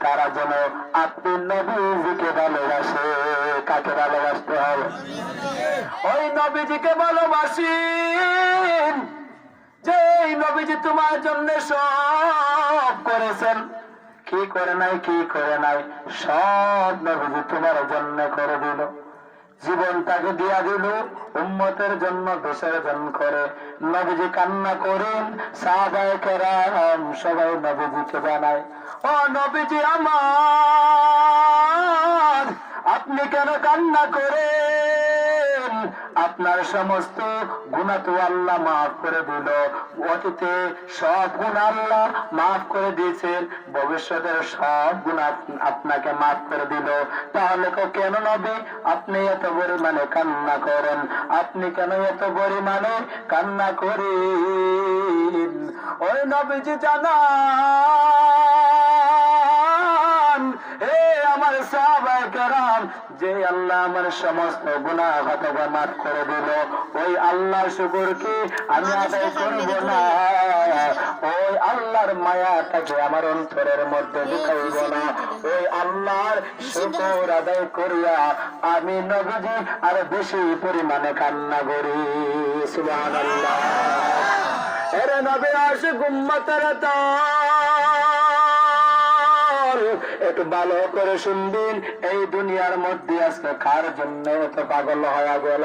তারা যেন আপনি নবীজিকে ভালোবাসে। কাকে ভালোবাসতে হবে? ওই নবীজিকে ভালোবাসেন যে এই নবীজি তোমার জন্য সব করেছেন। কি করে নাই, কি করে নাই, সব নবীজি তোমার জন্য করে দিল। জীবনটাকে দিয়া দিল উম্মতের জন্য, দেশের জন্য করে। নবীজি কান্না করেন, সাহাবায়ে কেরাম সবাই নবীজিকে জানায়, ও নবীজি আমার, আপনি কেন কান্না করেন? আপনার সমস্ত গুনাহ তো আল্লাহ মাফ করে দিল। অতীতে সব গুনাহ আল্লাহ মাফ করে দিয়েছেন, ভবিষ্যতের সব গুনাহ আপনাকে মাফ করে দিল। তাহলে কেন নবী আপনি এত পরিমাণে কান্না করেন? আপনি কেন এত পরিমাণে কান্না করেন? ওই নবীজি জানান, হে আমার সাহাবায়ে কেরাম, যে আল্লাহ আমার সমস্ত গুনাহ খাতা মাফ করে দিল, ওই আল্লাহর শুকর কি আমি আদায় করব না? ওই আল্লাহর মায়াটাকে আমার অন্তরের মধ্যে ঢুকাইব না? ওই আল্লাহর শুকর আদায় করিয়া আমি নবীজি আর বেশি পরিমাণে কান্না করি। সুবহানাল্লাহ। এরে নবী আশিক উম্মতের দল, একটু ভালো করে শুনবেন। এই দুনিয়ার মধ্যে আজকে কার জন্য এত পাগল হয়ে গেল?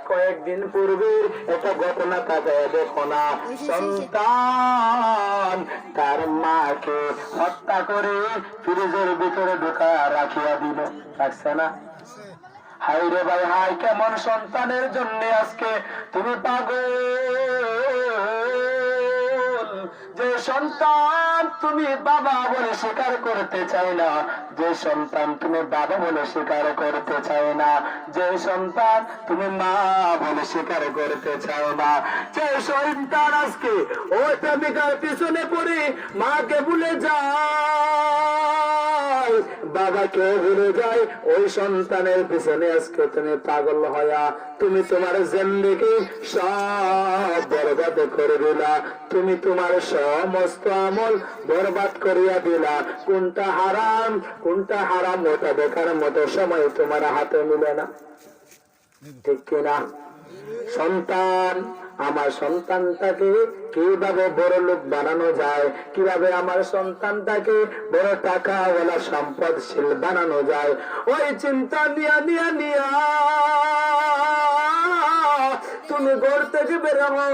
কয়েকদিন পূর্বে একটা ঘটনা তাকে দেখো না, সন্তান তার মাকে হত্যা করে ফ্রিজের ভিতরে ঢোকা রাখিয়া দিল, রাখছে না? হাই রে ভাই হাই, কেমন সন্তানের জন্য আজকে তুমি পাগল? যে সন্তান তুমি বাবা বলে স্বীকার করতে চাই না, যে সন্তান তুমি বাবা বলে স্বীকার করতে চাই না, যে সন্তান তুমি মা বলে স্বীকার করতে চাও না, যে সন্তান আজকে ওই প্রেমিকার পিছনে পড়ে মাকে ভুলে যায়, বাবাকে ভুলে যায়, ওই সন্তানের পিছনে আজকে তুমি পাগল হয়া তুমি তোমার জিন্দেগি সব বরবাদ করে দিলা। তুমি তোমার সমস্ত আমল বরবাদ করিয়া দিলা। কোনটা হারাম কোনটা হারাম ওটা দেখার মতো সময় তোমার হাতে মিলে না, ঠিক কিনা? সন্তান, আমার সন্তানটাকে কিভাবে বড় লোক বানানো যায়, কিভাবে আমার সন্তানটাকে বড় টাকাওয়ালা সম্পদশীল বানানো যায়, ওই চিন্তা নিয়া নিয়া নিয়া তুমি ঘর থেকে বেরোবো।